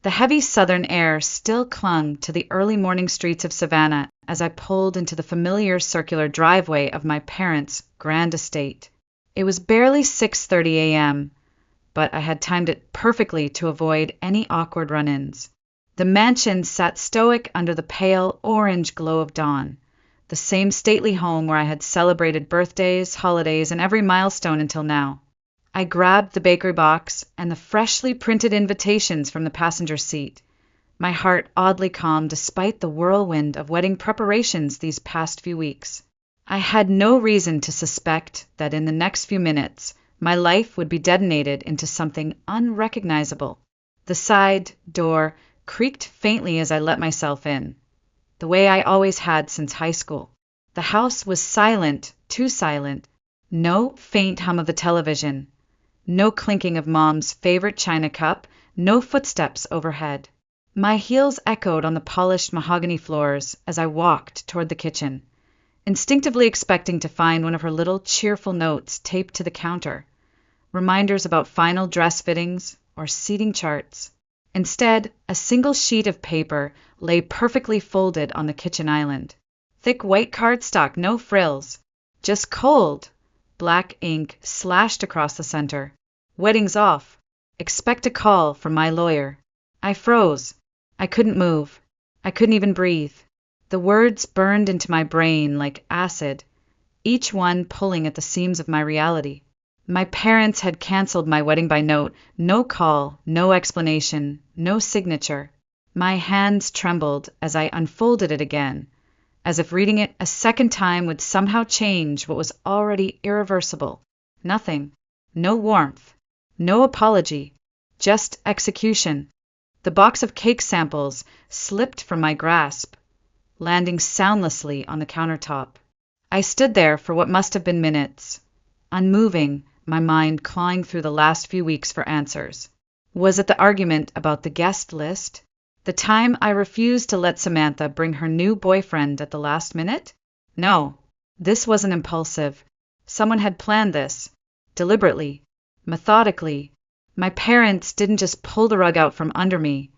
The heavy southern air still clung to the early morning streets of Savannah as I pulled into the familiar circular driveway of my parents' grand estate. It was barely 6:30 a.m., but I had timed it perfectly to avoid any awkward run-ins. The mansion sat stoic under the pale orange glow of dawn, the same stately home where I had celebrated birthdays, holidays, and every milestone until now. I grabbed the bakery box and the freshly printed invitations from the passenger seat, my heart oddly calm despite the whirlwind of wedding preparations these past few weeks. I had no reason to suspect that in the next few minutes my life would be detonated into something unrecognizable. The side door creaked faintly as I let myself in, the way I always had since high school. The house was silent, too silent. No faint hum of the television. No clinking of Mom's favorite china cup, no footsteps overhead. My heels echoed on the polished mahogany floors as I walked toward the kitchen, instinctively expecting to find one of her little cheerful notes taped to the counter, reminders about final dress fittings or seating charts. Instead, a single sheet of paper lay perfectly folded on the kitchen island. Thick white cardstock, no frills, just cold, black ink slashed across the center. Wedding's off. Expect a call from my lawyer. I froze. I couldn't move. I couldn't even breathe. The words burned into my brain like acid, each one pulling at the seams of my reality. My parents had canceled my wedding by note. No call, no explanation, no signature. My hands trembled as I unfolded it again, as if reading it a second time would somehow change what was already irreversible. Nothing. No warmth. No apology. Just execution. The box of cake samples slipped from my grasp, landing soundlessly on the countertop. I stood there for what must have been minutes, unmoving, my mind clawing through the last few weeks for answers. Was it the argument about the guest list? The time I refused to let Samantha bring her new boyfriend at the last minute? No, this wasn't impulsive. Someone had planned this, deliberately, methodically. My parents didn't just pull the rug out from under me.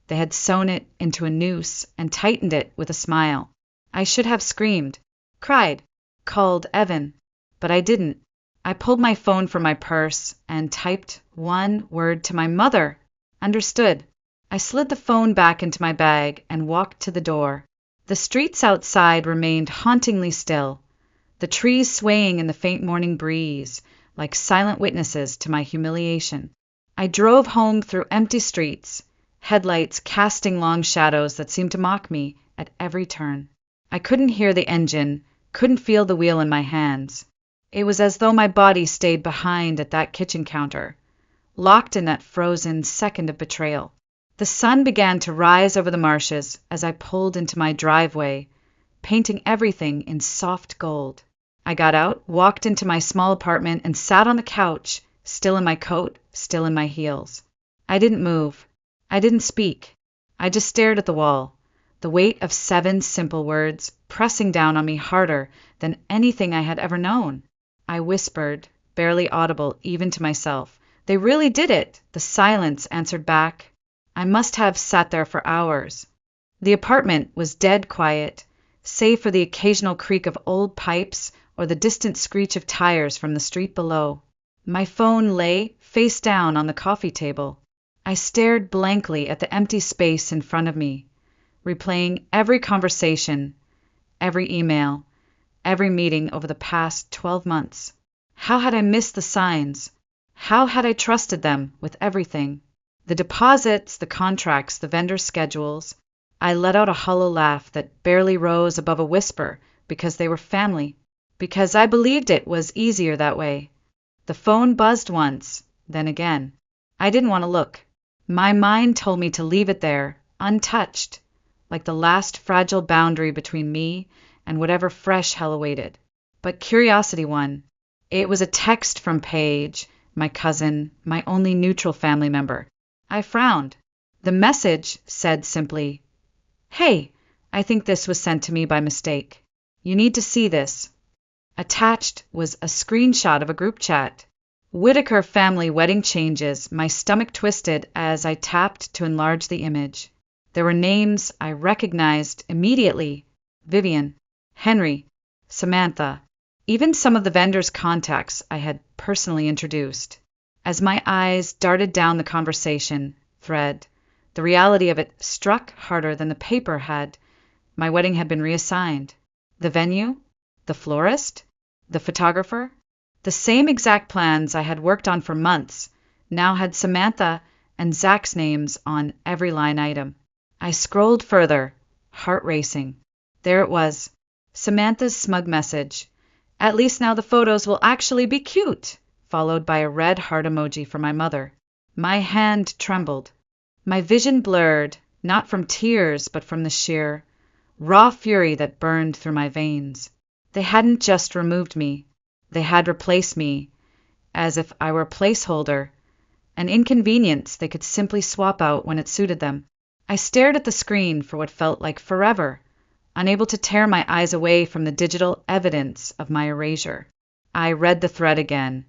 They had sewn it into a noose and tightened it with a smile. I should have screamed, cried, called Evan, but I didn't. I pulled my phone from my purse and typed one word to my mother. Understood. I slid the phone back into my bag and walked to the door. The streets outside remained hauntingly still, the trees swaying in the faint morning breeze, like silent witnesses to my humiliation. I drove home through empty streets, headlights casting long shadows that seemed to mock me at every turn. I couldn't hear the engine, couldn't feel the wheel in my hands. It was as though my body stayed behind at that kitchen counter, locked in that frozen second of betrayal. The sun began to rise over the marshes as I pulled into my driveway, painting everything in soft gold. I got out, walked into my small apartment, and sat on the couch, still in my coat, still in my heels. I didn't move. I didn't speak. I just stared at the wall, the weight of 7 simple words pressing down on me harder than anything I had ever known. I whispered, barely audible even to myself. They really did it, the silence answered back. I must have sat there for hours. The apartment was dead quiet, save for the occasional creak of old pipes or the distant screech of tires from the street below. My phone lay face down on the coffee table. I stared blankly at the empty space in front of me, replaying every conversation, every email, every meeting over the past 12 months. How had I missed the signs? How had I trusted them with everything? The deposits, the contracts, the vendor schedules. I let out a hollow laugh that barely rose above a whisper because they were family, because I believed it was easier that way. The phone buzzed once, then again. I didn't want to look. My mind told me to leave it there, untouched, like the last fragile boundary between me and whatever fresh hell awaited. But curiosity won. It was a text from Paige, my cousin, my only neutral family member. I frowned. The message said simply, "Hey, I think this was sent to me by mistake. You need to see this." Attached was a screenshot of a group chat, Whitaker family wedding changes. My stomach twisted as I tapped to enlarge the image. There were names I recognized immediately: Vivian, Henry, Samantha, even some of the vendors' contacts I had personally introduced. As my eyes darted down the conversation thread, the reality of it struck harder than the paper had. My wedding had been reassigned. The venue? The florist? The photographer? The same exact plans I had worked on for months now had Samantha and Zach's names on every line item. I scrolled further, heart racing. There it was, Samantha's smug message. At least now the photos will actually be cute, followed by a red heart emoji for my mother. My hand trembled. My vision blurred, not from tears, but from the sheer, raw fury that burned through my veins. They hadn't just removed me. They had replaced me, as if I were a placeholder, an inconvenience they could simply swap out when it suited them. I stared at the screen for what felt like forever, unable to tear my eyes away from the digital evidence of my erasure. I read the thread again,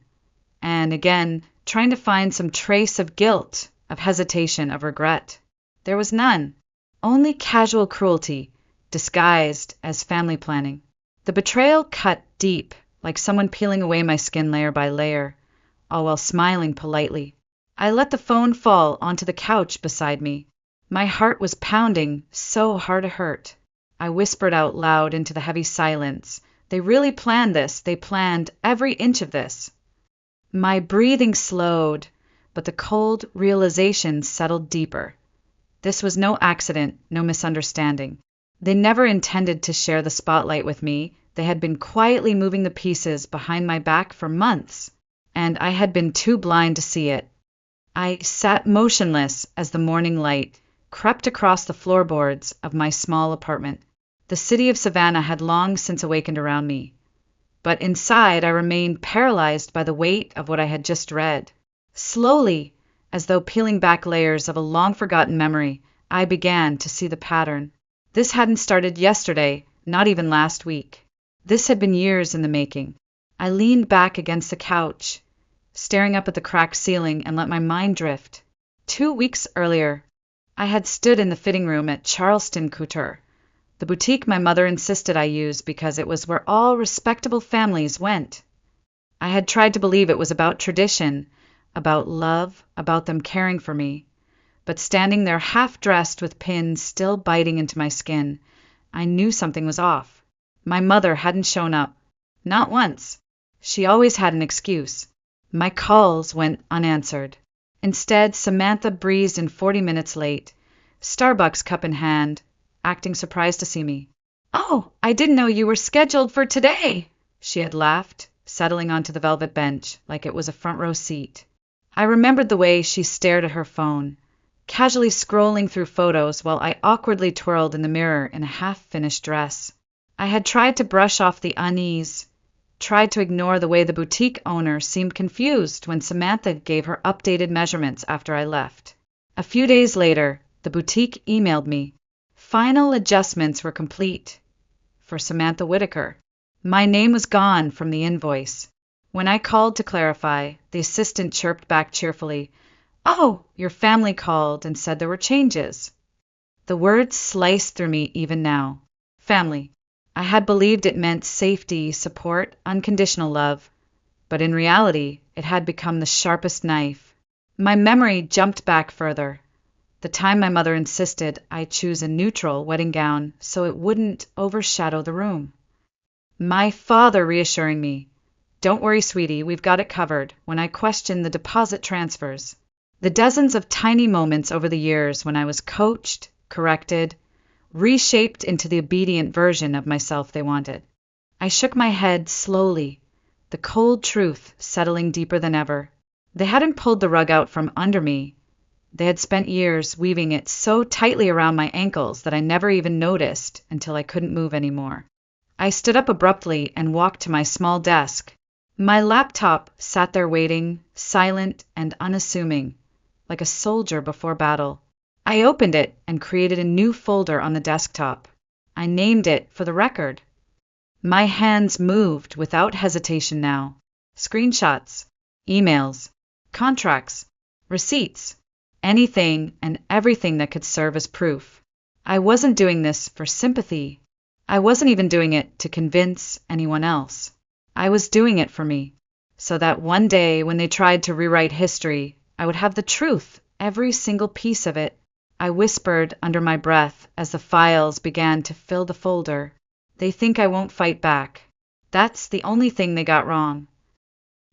and again, trying to find some trace of guilt, of hesitation, of regret. There was none, only casual cruelty, disguised as family planning. The betrayal cut deep, like someone peeling away my skin layer by layer, all while smiling politely. I let the phone fall onto the couch beside me. My heart was pounding so hard to hurt. I whispered out loud into the heavy silence. They really planned this. They planned every inch of this. My breathing slowed, but the cold realization settled deeper. This was no accident, no misunderstanding. They never intended to share the spotlight with me. They had been quietly moving the pieces behind my back for months, and I had been too blind to see it. I sat motionless as the morning light crept across the floorboards of my small apartment. The city of Savannah had long since awakened around me, but inside I remained paralyzed by the weight of what I had just read. Slowly, as though peeling back layers of a long-forgotten memory, I began to see the pattern. This hadn't started yesterday, not even last week. This had been years in the making. I leaned back against the couch, staring up at the cracked ceiling, and let my mind drift. 2 weeks earlier, I had stood in the fitting room at Charleston Couture, the boutique my mother insisted I use because it was where all respectable families went. I had tried to believe it was about tradition, about love, about them caring for me. But standing there half-dressed with pins still biting into my skin, I knew something was off. My mother hadn't shown up. Not once. She always had an excuse. My calls went unanswered. Instead, Samantha breezed in 40 minutes late, Starbucks cup in hand, acting surprised to see me. "Oh, I didn't know you were scheduled for today," she had laughed, settling onto the velvet bench like it was a front-row seat. I remembered the way she stared at her phone, casually scrolling through photos while I awkwardly twirled in the mirror in a half-finished dress. I had tried to brush off the unease, tried to ignore the way the boutique owner seemed confused when Samantha gave her updated measurements after I left. A few days later, the boutique emailed me. Final adjustments were complete. For Samantha Whitaker. My name was gone from the invoice. When I called to clarify, the assistant chirped back cheerfully, "Oh, your family called and said there were changes." The word sliced through me even now. Family. I had believed it meant safety, support, unconditional love, but in reality, it had become the sharpest knife. My memory jumped back further. The time my mother insisted I choose a neutral wedding gown so it wouldn't overshadow the room. My father reassuring me, "Don't worry, sweetie, we've got it covered," when I questioned the deposit transfers. The dozens of tiny moments over the years when I was coached, corrected, reshaped into the obedient version of myself they wanted. I shook my head slowly, the cold truth settling deeper than ever. They hadn't pulled the rug out from under me. They had spent years weaving it so tightly around my ankles that I never even noticed until I couldn't move anymore. I stood up abruptly and walked to my small desk. My laptop sat there waiting, silent and unassuming, like a soldier before battle. I opened it and created a new folder on the desktop. I named it for the record. My hands moved without hesitation now. Screenshots. emails, contracts, receipts, anything and everything that could serve as proof. I wasn't doing this for sympathy. I wasn't even doing it to convince anyone else. I was doing it for me, so that one day when they tried to rewrite history, I would have the truth, every single piece of it. I whispered under my breath as the files began to fill the folder. They think I won't fight back. That's the only thing they got wrong.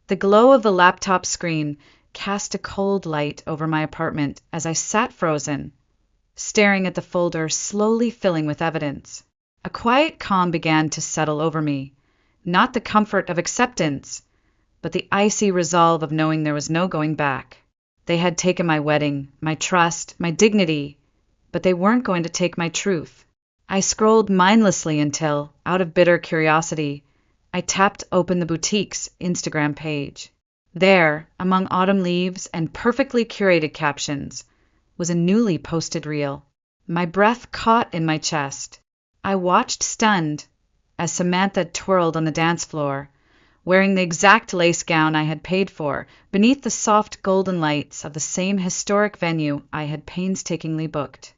The glow of the laptop screen cast a cold light over my apartment as I sat frozen, staring at the folder slowly filling with evidence. A quiet calm began to settle over me, not the comfort of acceptance, but the icy resolve of knowing there was no going back. They had taken my wedding, my trust, my dignity, but they weren't going to take my truth. I scrolled mindlessly until, out of bitter curiosity, I tapped open the boutique's Instagram page. There, among autumn leaves and perfectly curated captions, was a newly posted reel. My breath caught in my chest. I watched stunned as Samantha twirled on the dance floor, wearing the exact lace gown I had paid for, beneath the soft golden lights of the same historic venue I had painstakingly booked.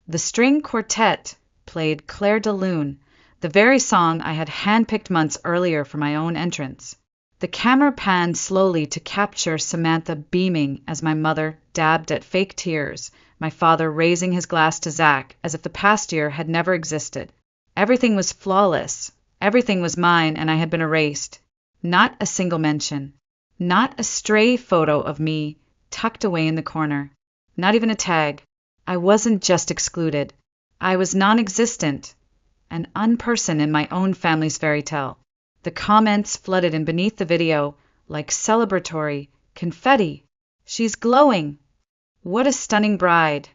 The string quartet played Clair de Lune, the very song I had handpicked months earlier for my own entrance. The camera panned slowly to capture Samantha beaming as my mother dabbed at fake tears, my father raising his glass to Zach as if the past year had never existed. Everything was flawless. Everything was mine, and I had been erased. Not a single mention. Not a stray photo of me tucked away in the corner. Not even a tag. I wasn't just excluded. I was non-existent, an unperson in my own family's fairy tale. The comments flooded in beneath the video like celebratory confetti. She's glowing. What a stunning bride.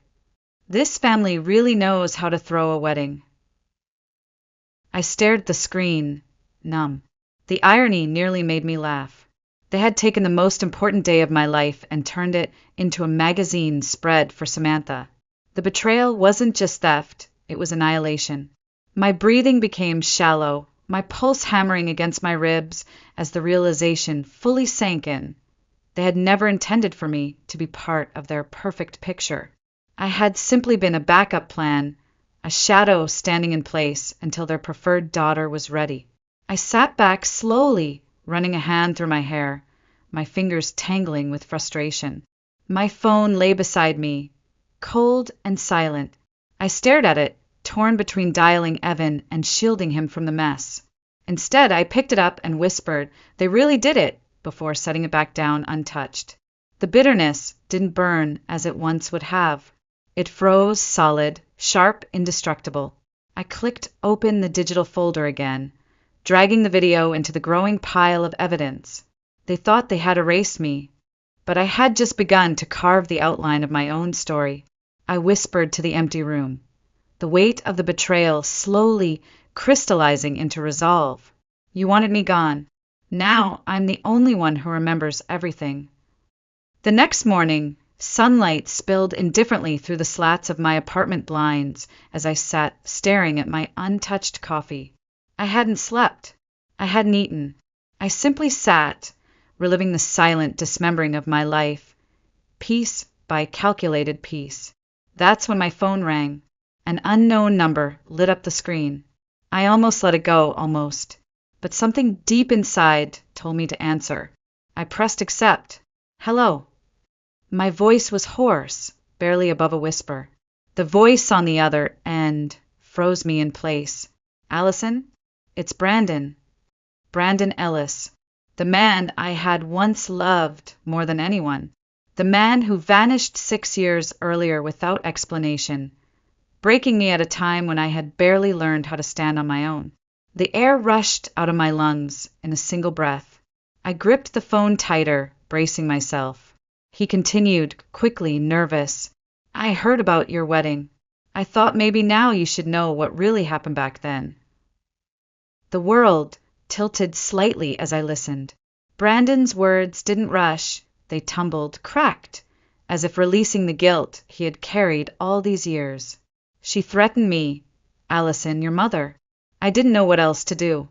This family really knows how to throw a wedding. I stared at the screen, numb. The irony nearly made me laugh. They had taken the most important day of my life and turned it into a magazine spread for Samantha. The betrayal wasn't just theft, it was annihilation. My breathing became shallow, my pulse hammering against my ribs as the realization fully sank in. They had never intended for me to be part of their perfect picture. I had simply been a backup plan, a shadow standing in place until their preferred daughter was ready. I sat back slowly, running a hand through my hair, my fingers tangling with frustration. My phone lay beside me, cold and silent. I stared at it, torn between dialing Evan and shielding him from the mess. Instead, I picked it up and whispered, "They really did it," before setting it back down untouched. The bitterness didn't burn as it once would have. It froze solid, sharp, indestructible. I clicked open the digital folder again, dragging the video into the growing pile of evidence. They thought they had erased me, but I had just begun to carve the outline of my own story. I whispered to the empty room, the weight of the betrayal slowly crystallizing into resolve. You wanted me gone. Now I'm the only one who remembers everything. The next morning, sunlight spilled indifferently through the slats of my apartment blinds as I sat staring at my untouched coffee. I hadn't slept. I hadn't eaten. I simply sat, reliving the silent dismembering of my life, piece by calculated piece. That's when my phone rang. An unknown number lit up the screen. I almost let it go, but something deep inside told me to answer. I pressed accept. Hello. My voice was hoarse, barely above a whisper. The voice on the other end froze me in place. Allison? It's Brandon. Brandon Ellis. The man I had once loved more than anyone. The man who vanished 6 years earlier without explanation, breaking me at a time when I had barely learned how to stand on my own. The air rushed out of my lungs in a single breath. I gripped the phone tighter, bracing myself. He continued, quickly, nervous. I heard about your wedding. I thought maybe now you should know what really happened back then. The world tilted slightly as I listened. Brandon's words didn't rush. They tumbled, cracked, as if releasing the guilt he had carried all these years. She threatened me, Allison, your mother. I didn't know what else to do.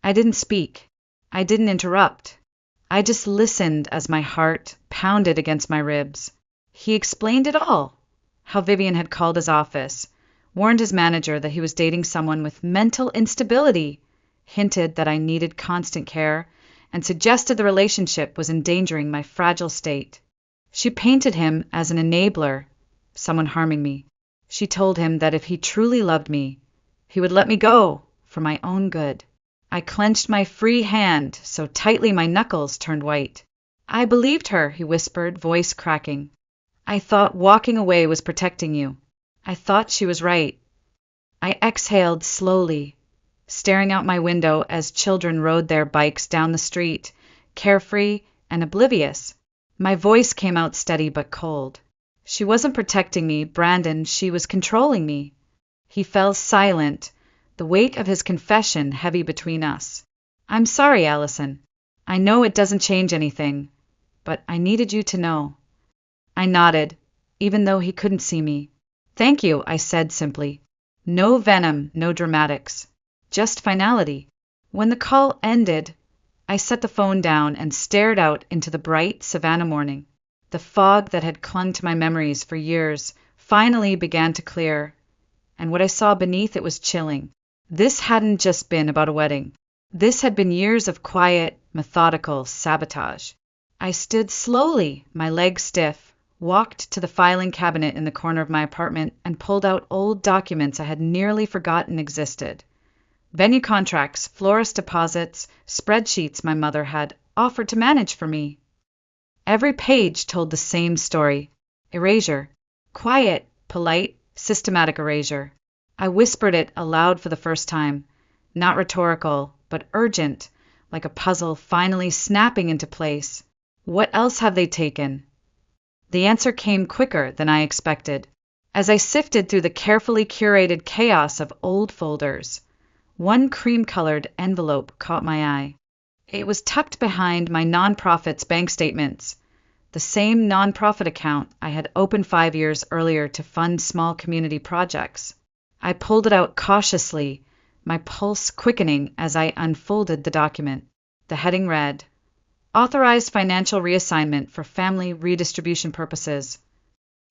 I didn't speak. I didn't interrupt. I just listened as my heart pounded against my ribs. He explained it all. How Vivian had called his office, warned his manager that he was dating someone with mental instability, hinted that I needed constant care, and suggested the relationship was endangering my fragile state. She painted him as an enabler, someone harming me. She told him that if he truly loved me, he would let me go for my own good. I clenched my free hand so tightly my knuckles turned white. I believed her, he whispered, voice cracking. I thought walking away was protecting you. I thought she was right. I exhaled slowly, staring out my window as children rode their bikes down the street, carefree and oblivious. My voice came out steady but cold. She wasn't protecting me, Brandon, she was controlling me. He fell silent, the weight of his confession heavy between us. I'm sorry, Allison. I know it doesn't change anything, but I needed you to know. I nodded, even though he couldn't see me. Thank you, I said simply. No venom, no dramatics. Just finality. When the call ended, I set the phone down and stared out into the bright Savannah morning. The fog that had clung to my memories for years finally began to clear, and what I saw beneath it was chilling. This hadn't just been about a wedding. This had been years of quiet, methodical sabotage. I stood slowly, my legs stiff, walked to the filing cabinet in the corner of my apartment, and pulled out old documents I had nearly forgotten existed. Venue contracts, florist deposits, spreadsheets my mother had offered to manage for me. Every page told the same story. Erasure. Quiet, polite, systematic erasure. I whispered it aloud for the first time. Not rhetorical, but urgent, like a puzzle finally snapping into place. What else have they taken? The answer came quicker than I expected. As I sifted through the carefully curated chaos of old folders, one cream-colored envelope caught my eye. It was tucked behind my nonprofit's bank statements, the same nonprofit account I had opened 5 years earlier to fund small community projects. I pulled it out cautiously, my pulse quickening as I unfolded the document. The heading read, Authorized Financial Reassignment for Family Redistribution Purposes.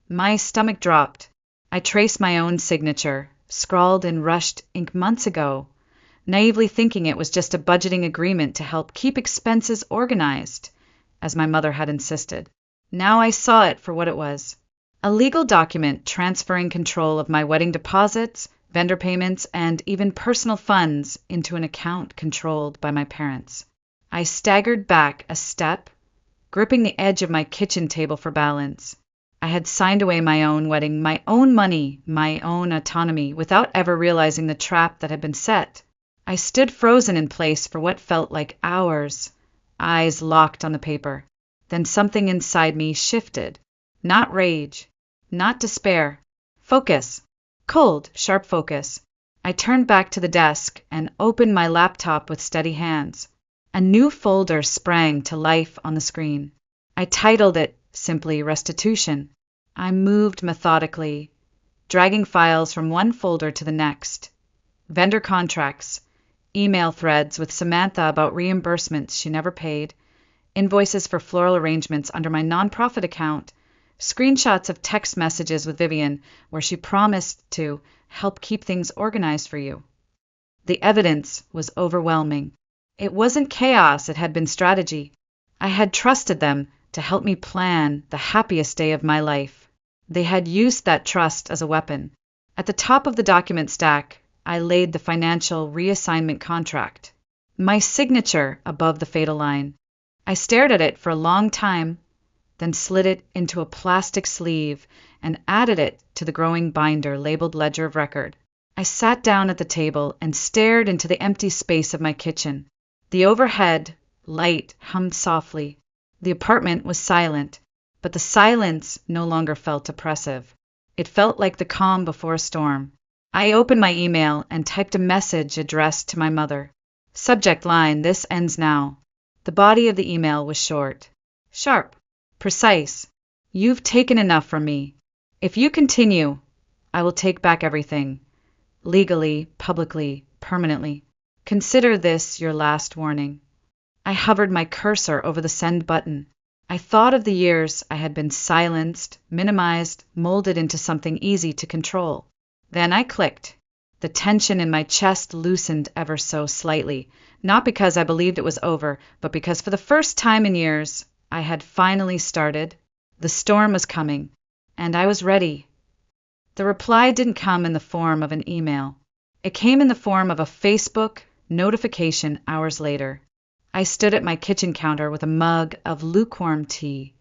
My stomach dropped. I traced my own signature, scrawled in rushed ink months ago, naively thinking it was just a budgeting agreement to help keep expenses organized, as my mother had insisted. Now I saw it for what it was. A legal document transferring control of my wedding deposits, vendor payments, and even personal funds into an account controlled by my parents. I staggered back a step, gripping the edge of my kitchen table for balance. I had signed away my own wedding, my own money, my own autonomy, without ever realizing the trap that had been set. I stood frozen in place for what felt like hours, eyes locked on the paper. Then something inside me shifted. Not rage, not despair. Focus. Cold, sharp focus. I turned back to the desk and opened my laptop with steady hands. A new folder sprang to life on the screen. I titled it simply Restitution. I moved methodically, dragging files from one folder to the next. Vendor contracts, email threads with Samantha about reimbursements she never paid, invoices for floral arrangements under my nonprofit account, screenshots of text messages with Vivian where she promised to help keep things organized for you. The evidence was overwhelming. It wasn't chaos, it had been strategy. I had trusted them to help me plan the happiest day of my life. They had used that trust as a weapon. At the top of the document stack, I laid the financial reassignment contract, my signature above the fatal line. I stared at it for a long time, then slid it into a plastic sleeve and added it to the growing binder labeled Ledger of Record. I sat down at the table and stared into the empty space of my kitchen. The overhead light hummed softly. The apartment was silent, but the silence no longer felt oppressive. It felt like the calm before a storm. I opened my email and typed a message addressed to my mother. Subject line, "This ends now." The body of the email was short, sharp, precise. "You've taken enough from me. If you continue, I will take back everything. Legally, publicly, permanently. Consider this your last warning." I hovered my cursor over the send button. I thought of the years I had been silenced, minimized, molded into something easy to control. Then I clicked. The tension in my chest loosened ever so slightly, not because I believed it was over, but because for the first time in years, I had finally started. The storm was coming, and I was ready. The reply didn't come in the form of an email. It came in the form of a Facebook notification hours later. I stood at my kitchen counter with a mug of lukewarm tea,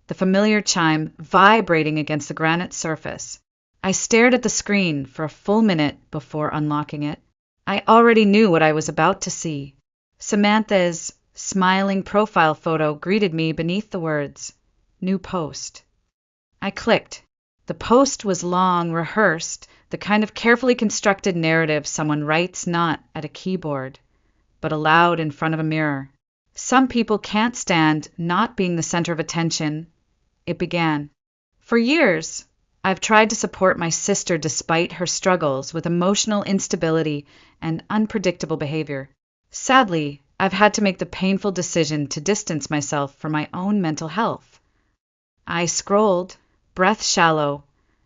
the familiar chime vibrating against the granite surface. I stared at the screen for a full minute before unlocking it. I already knew what I was about to see. Samantha's smiling profile photo greeted me beneath the words, "New post." I clicked. The post was long, rehearsed, the kind of carefully constructed narrative someone writes not at a keyboard, but aloud in front of a mirror. Some people can't stand not being the center of attention. It began. For years, I've tried to support my sister despite her struggles with emotional instability and unpredictable behavior. Sadly, I've had to make the painful decision to distance myself from my own mental health. I scrolled, breath shallow,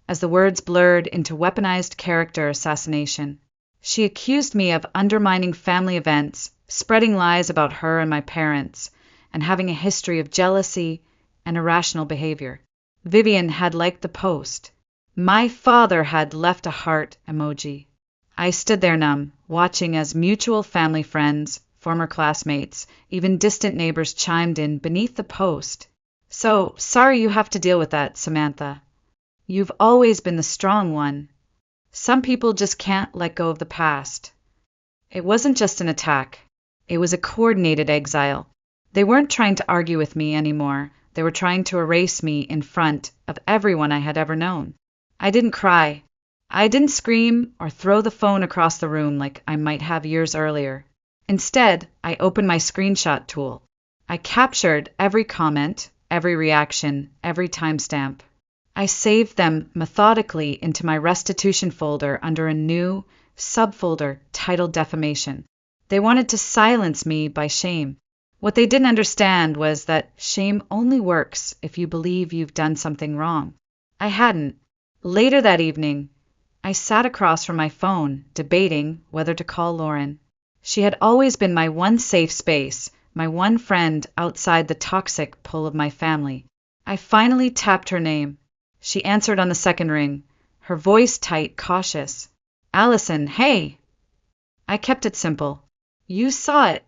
as the words blurred into weaponized character assassination. She accused me of undermining family events, spreading lies about her and my parents, and having a history of jealousy and irrational behavior. Vivian had liked the post. My father had left a heart emoji. I stood there numb, watching as mutual family friends, former classmates, even distant neighbors chimed in beneath the post. "So, sorry you have to deal with that, Samantha. You've always been the strong one. Some people just can't let go of the past." It wasn't just an attack. It was a coordinated exile. They weren't trying to argue with me anymore. They were trying to erase me in front of everyone I had ever known. I didn't cry. I didn't scream or throw the phone across the room like I might have years earlier. Instead, I opened my screenshot tool. I captured every comment, every reaction, every timestamp. I saved them methodically into my restitution folder under a new subfolder titled Defamation. They wanted to silence me by shame. What they didn't understand was that shame only works if you believe you've done something wrong. I hadn't. Later that evening, I sat across from my phone, debating whether to call Lauren. She had always been my one safe space, my one friend outside the toxic pull of my family. I finally tapped her name. She answered on the second ring, her voice tight, cautious. "Allison, hey!" I kept it simple. "You saw it."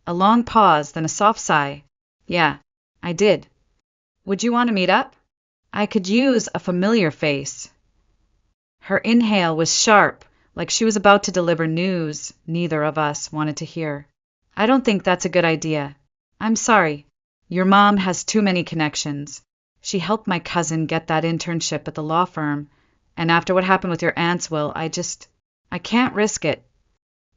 A long pause, then a soft sigh. "Yeah, I did. Would you want to meet up?" I could use a familiar face. Her inhale was sharp, like she was about to deliver news neither of us wanted to hear. "I don't think that's a good idea. I'm sorry. Your mom has too many connections. She helped my cousin get that internship at the law firm, and after what happened with your aunt's will, I can't risk it."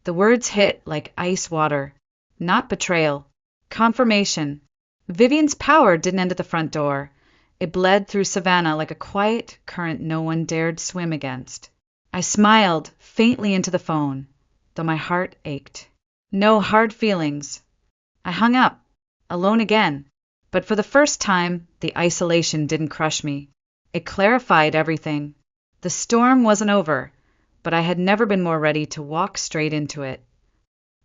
The words hit like ice water. Not betrayal. Confirmation. Vivian's power didn't end at the front door. It bled through Savannah like a quiet current no one dared swim against. I smiled faintly into the phone, though my heart ached. No hard feelings. I hung up, alone again. But for the first time, the isolation didn't crush me. It clarified everything. The storm wasn't over, but I had never been more ready to walk straight into it.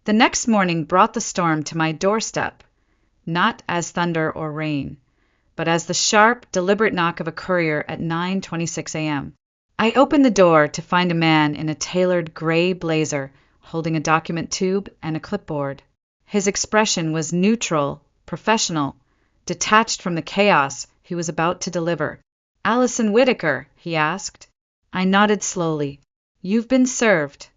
The next morning brought the storm to my doorstep, not as thunder or rain, but as the sharp, deliberate knock of a courier at 9:26 a.m. I opened the door to find a man in a tailored gray blazer, holding a document tube and a clipboard. His expression was neutral, professional, detached from the chaos he was about to deliver. "Allison Whitaker?" he asked. I nodded slowly. "You've been served."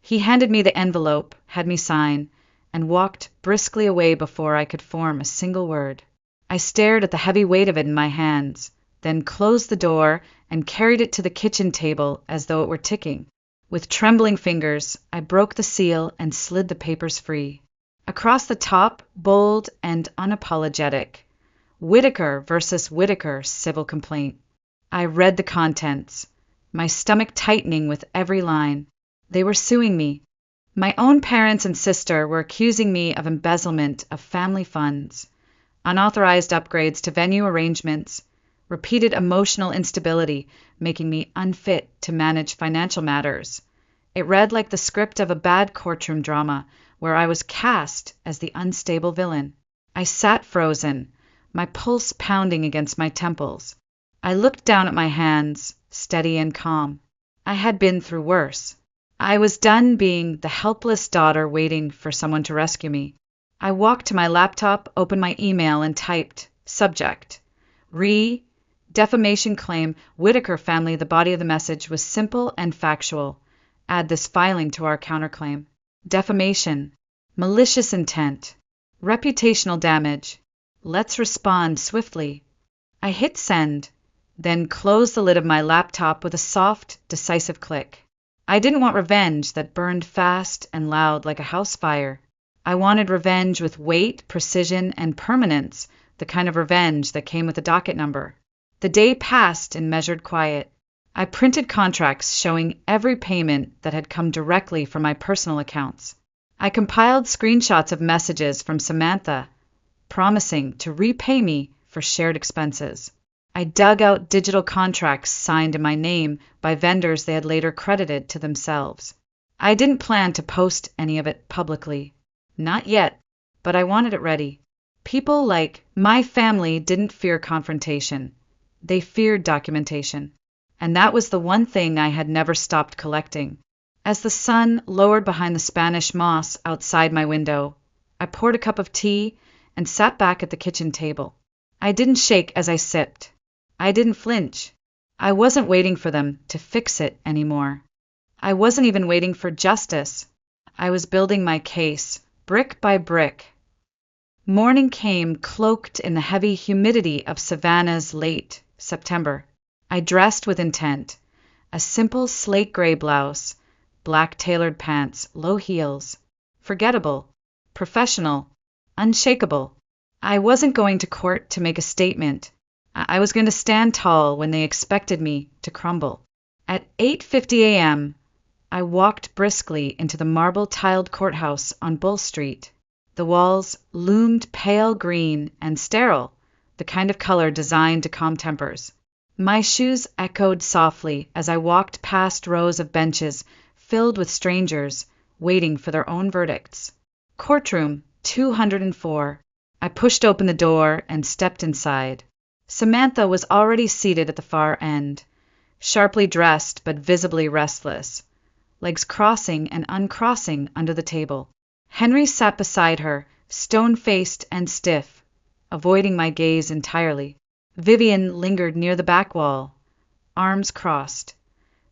He handed me the envelope, had me sign, and walked briskly away before I could form a single word. I stared at the heavy weight of it in my hands, then closed the door and carried it to the kitchen table as though it were ticking. With trembling fingers, I broke the seal and slid the papers free. Across the top, bold and unapologetic, "Whitaker versus Whitaker civil complaint." I read the contents, my stomach tightening with every line. They were suing me. My own parents and sister were accusing me of embezzlement of family funds, unauthorized upgrades to venue arrangements, repeated emotional instability, making me unfit to manage financial matters. It read like the script of a bad courtroom drama where I was cast as the unstable villain. I sat frozen, my pulse pounding against my temples. I looked down at my hands, steady and calm. I had been through worse. I was done being the helpless daughter waiting for someone to rescue me. I walked to my laptop, opened my email, and typed, subject, defamation claim, Whitaker family. The body of the message was simple and factual. Add this filing to our counterclaim. Defamation, malicious intent, reputational damage. Let's respond swiftly. I hit send, then closed the lid of my laptop with a soft, decisive click. I didn't want revenge that burned fast and loud like a house fire. I wanted revenge with weight, precision, and permanence, the kind of revenge that came with a docket number. The day passed in measured quiet. I printed contracts showing every payment that had come directly from my personal accounts. I compiled screenshots of messages from Samantha, promising to repay me for shared expenses. I dug out digital contracts signed in my name by vendors they had later credited to themselves. I didn't plan to post any of it publicly. Not yet, but I wanted it ready. People like my family didn't fear confrontation. They feared documentation. And that was the one thing I had never stopped collecting. As the sun lowered behind the Spanish moss outside my window, I poured a cup of tea and sat back at the kitchen table. I didn't shake as I sipped. I didn't flinch. I wasn't waiting for them to fix it anymore. I wasn't even waiting for justice. I was building my case, brick by brick. Morning came cloaked in the heavy humidity of Savannah's late September. I dressed with intent. A simple slate gray blouse, black tailored pants, low heels. Forgettable, professional, unshakable. I wasn't going to court to make a statement. I was going to stand tall when they expected me to crumble. At 8:50 a.m., I walked briskly into the marble-tiled courthouse on Bull Street. The walls loomed pale green and sterile, the kind of color designed to calm tempers. My shoes echoed softly as I walked past rows of benches filled with strangers waiting for their own verdicts. Courtroom 204. I pushed open the door and stepped inside. Samantha was already seated at the far end, sharply dressed but visibly restless, legs crossing and uncrossing under the table. Henry sat beside her, stone-faced and stiff, avoiding my gaze entirely. Vivian lingered near the back wall, arms crossed,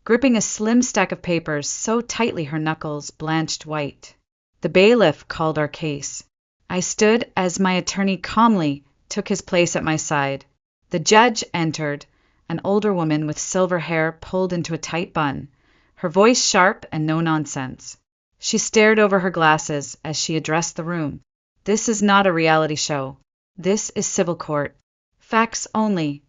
gripping a slim stack of papers so tightly her knuckles blanched white. The bailiff called our case. I stood as my attorney calmly took his place at my side. The judge entered, an older woman with silver hair pulled into a tight bun, her voice sharp and no nonsense. She stared over her glasses as she addressed the room. This is not a reality show. This is civil court. Facts only.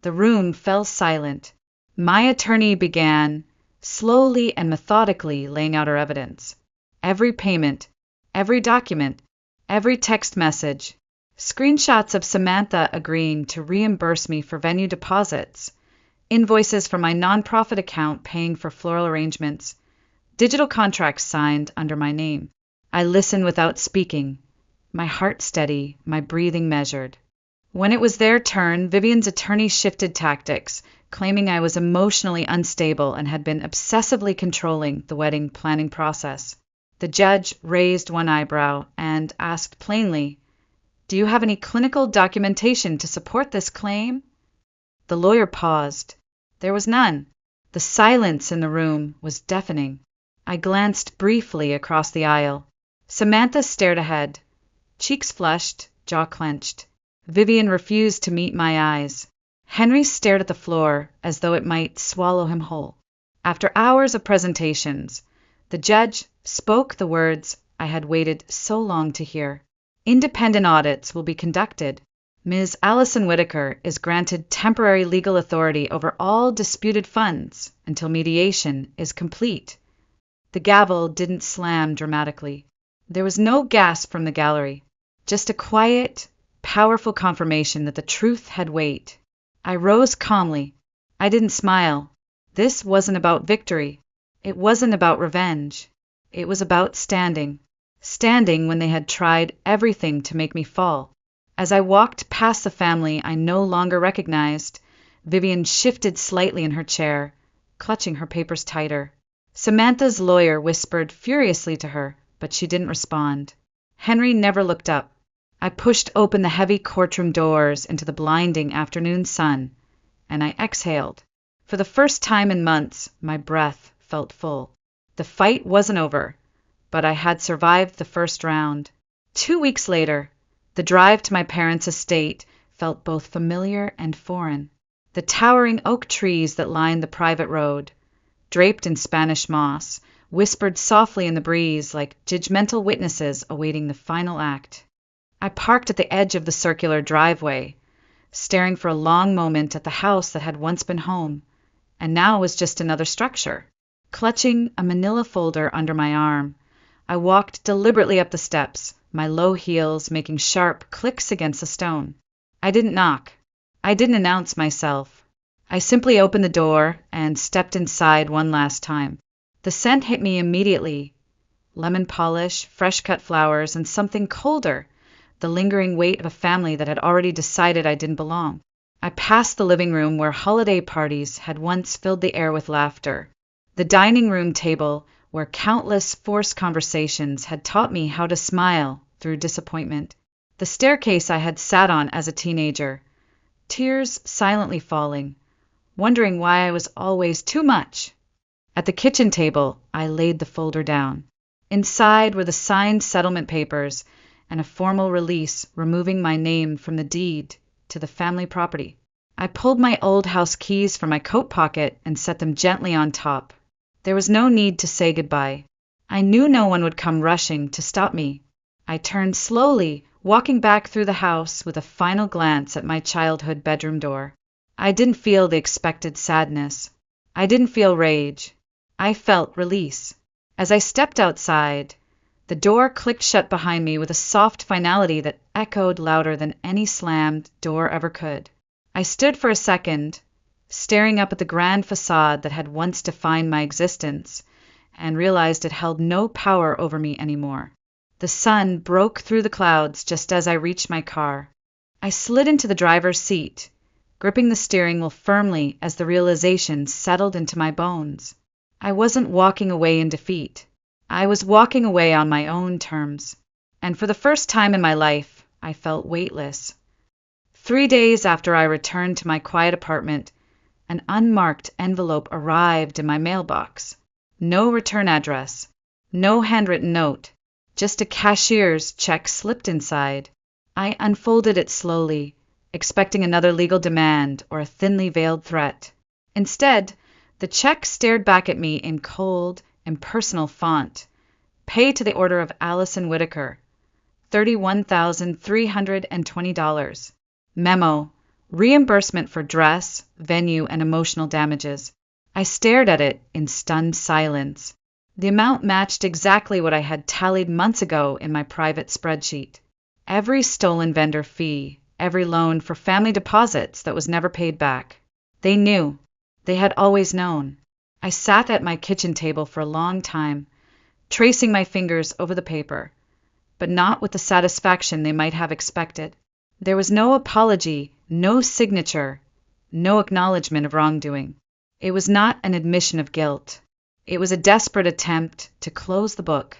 The room fell silent. My attorney began, slowly and methodically laying out her evidence. Every payment, every document, every text message, screenshots of Samantha agreeing to reimburse me for venue deposits, invoices from my nonprofit account paying for floral arrangements, digital contracts signed under my name. I listened without speaking, my heart steady, my breathing measured. When it was their turn, Vivian's attorney shifted tactics, claiming I was emotionally unstable and had been obsessively controlling the wedding planning process. The judge raised one eyebrow and asked plainly, "Do you have any clinical documentation to support this claim?" The lawyer paused. There was none. The silence in the room was deafening. I glanced briefly across the aisle. Samantha stared ahead, cheeks flushed, jaw clenched. Vivian refused to meet my eyes. Henry stared at the floor as though it might swallow him whole. After hours of presentations, the judge spoke the words I had waited so long to hear. Independent audits will be conducted. Ms. Allison Whitaker is granted temporary legal authority over all disputed funds until mediation is complete. The gavel didn't slam dramatically. There was no gasp from the gallery, just a quiet, powerful confirmation that the truth had weight. I rose calmly. I didn't smile. This wasn't about victory. It wasn't about revenge. It was about standing. Standing when they had tried everything to make me fall. As I walked past the family I no longer recognized, Vivian shifted slightly in her chair, clutching her papers tighter. Samantha's lawyer whispered furiously to her, but she didn't respond. Henry never looked up. I pushed open the heavy courtroom doors into the blinding afternoon sun, and I exhaled. For the first time in months, my breath felt full. The fight wasn't over, but I had survived the first round. 2 weeks later, the drive to my parents' estate felt both familiar and foreign. The towering oak trees that lined the private road, draped in Spanish moss, whispered softly in the breeze like judgmental witnesses awaiting the final act. I parked at the edge of the circular driveway, staring for a long moment at the house that had once been home, and now was just another structure. Clutching a manila folder under my arm, I walked deliberately up the steps, my low heels making sharp clicks against the stone. I didn't knock. I didn't announce myself. I simply opened the door and stepped inside one last time. The scent hit me immediately. Lemon polish, fresh-cut flowers, and something colder, the lingering weight of a family that had already decided I didn't belong. I passed the living room where holiday parties had once filled the air with laughter. The dining room table where countless forced conversations had taught me how to smile through disappointment. The staircase I had sat on as a teenager, tears silently falling, wondering why I was always too much. At the kitchen table, I laid the folder down. Inside were the signed settlement papers and a formal release removing my name from the deed to the family property. I pulled my old house keys from my coat pocket and set them gently on top. There was no need to say goodbye. I knew no one would come rushing to stop me. I turned slowly, walking back through the house with a final glance at my childhood bedroom door. I didn't feel the expected sadness. I didn't feel rage. I felt release. As I stepped outside, the door clicked shut behind me with a soft finality that echoed louder than any slammed door ever could. I stood for a second, staring up at the grand facade that had once defined my existence, and realized it held no power over me anymore. The sun broke through the clouds just as I reached my car. I slid into the driver's seat, gripping the steering wheel firmly as the realization settled into my bones. I wasn't walking away in defeat. I was walking away on my own terms. And for the first time in my life, I felt weightless. 3 days after I returned to my quiet apartment, an unmarked envelope arrived in my mailbox. No return address, no handwritten note, just a cashier's check slipped inside. I unfolded it slowly, expecting another legal demand or a thinly veiled threat. Instead, the check stared back at me in cold, impersonal font. Pay to the order of Allison Whitaker, $31,320. Memo: reimbursement for dress, venue, and emotional damages. I stared at it in stunned silence. The amount matched exactly what I had tallied months ago in my private spreadsheet. Every stolen vendor fee, every loan for family deposits that was never paid back. They knew. They had always known. I sat at my kitchen table for a long time, tracing my fingers over the paper, but not with the satisfaction they might have expected. There was no apology, no signature, no acknowledgement of wrongdoing. It was not an admission of guilt. It was a desperate attempt to close the book.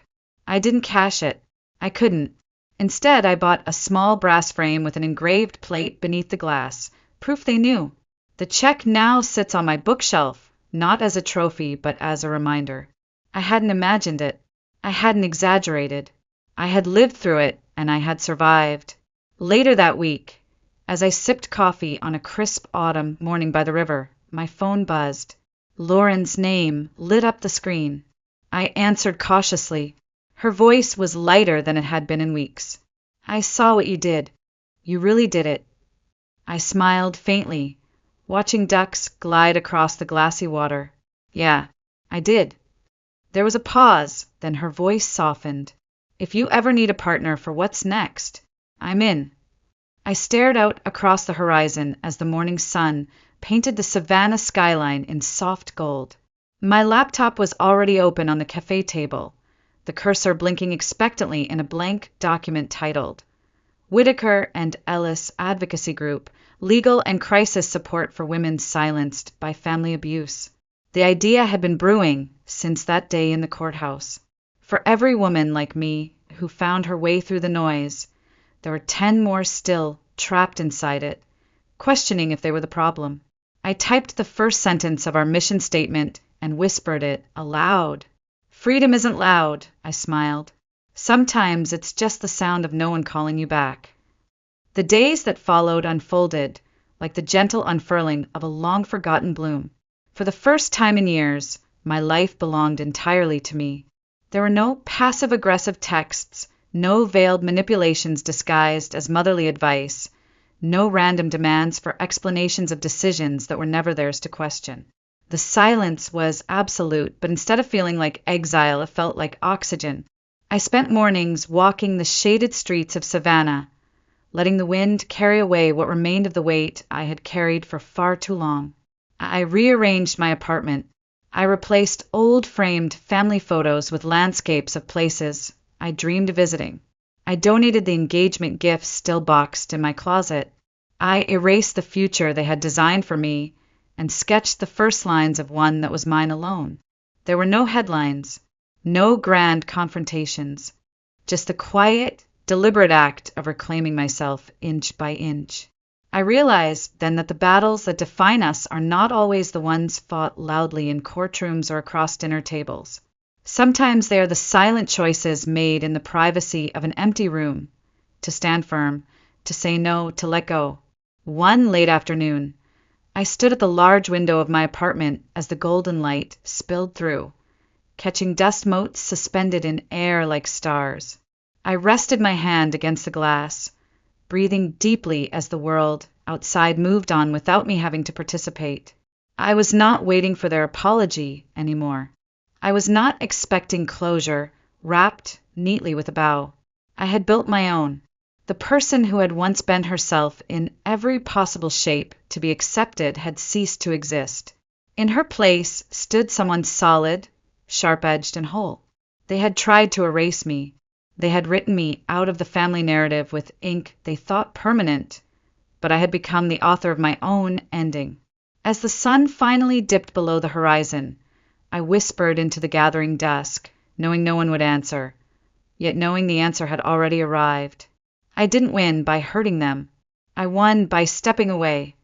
I didn't cash it. I couldn't. Instead, I bought a small brass frame with an engraved plate beneath the glass, proof they knew. The check now sits on my bookshelf, not as a trophy, but as a reminder. I hadn't imagined it. I hadn't exaggerated. I had lived through it, and I had survived. Later that week, as I sipped coffee on a crisp autumn morning by the river, my phone buzzed. Lauren's name lit up the screen. I answered cautiously. Her voice was lighter than it had been in weeks. I saw what you did. You really did it. I smiled faintly, watching ducks glide across the glassy water. Yeah, I did. There was a pause, then her voice softened. If you ever need a partner for what's next, I'm in. I stared out across the horizon as the morning sun painted the Savannah skyline in soft gold. My laptop was already open on the cafe table, the cursor blinking expectantly in a blank document titled Whitaker and Ellis Advocacy Group, Legal and Crisis Support for Women Silenced by Family Abuse. The idea had been brewing since that day in the courthouse. For every woman like me who found her way through the noise, there were 10 more still trapped inside it, questioning if they were the problem. I typed the first sentence of our mission statement and whispered it aloud. Freedom isn't loud, I smiled. Sometimes it's just the sound of no one calling you back. The days that followed unfolded like the gentle unfurling of a long-forgotten bloom. For the first time in years, my life belonged entirely to me. There were no passive-aggressive texts, no veiled manipulations disguised as motherly advice, no random demands for explanations of decisions that were never theirs to question. The silence was absolute, but instead of feeling like exile, it felt like oxygen. I spent mornings walking the shaded streets of Savannah, letting the wind carry away what remained of the weight I had carried for far too long. I rearranged my apartment. I replaced old framed family photos with landscapes of places I dreamed of visiting. I donated the engagement gifts still boxed in my closet. I erased the future they had designed for me and sketched the first lines of one that was mine alone. There were no headlines, no grand confrontations, just the quiet, deliberate act of reclaiming myself inch by inch. I realized then that the battles that define us are not always the ones fought loudly in courtrooms or across dinner tables. Sometimes they are the silent choices made in the privacy of an empty room, to stand firm, to say no, to let go. One late afternoon, I stood at the large window of my apartment as the golden light spilled through, catching dust motes suspended in air like stars. I rested my hand against the glass, breathing deeply as the world outside moved on without me having to participate. I was not waiting for their apology anymore. I was not expecting closure, wrapped neatly with a bow. I had built my own. The person who had once been herself in every possible shape to be accepted had ceased to exist. In her place stood someone solid, sharp-edged, and whole. They had tried to erase me. They had written me out of the family narrative with ink they thought permanent, but I had become the author of my own ending. As the sun finally dipped below the horizon, I whispered into the gathering dusk, knowing no one would answer, yet knowing the answer had already arrived. I didn't win by hurting them. I won by stepping away,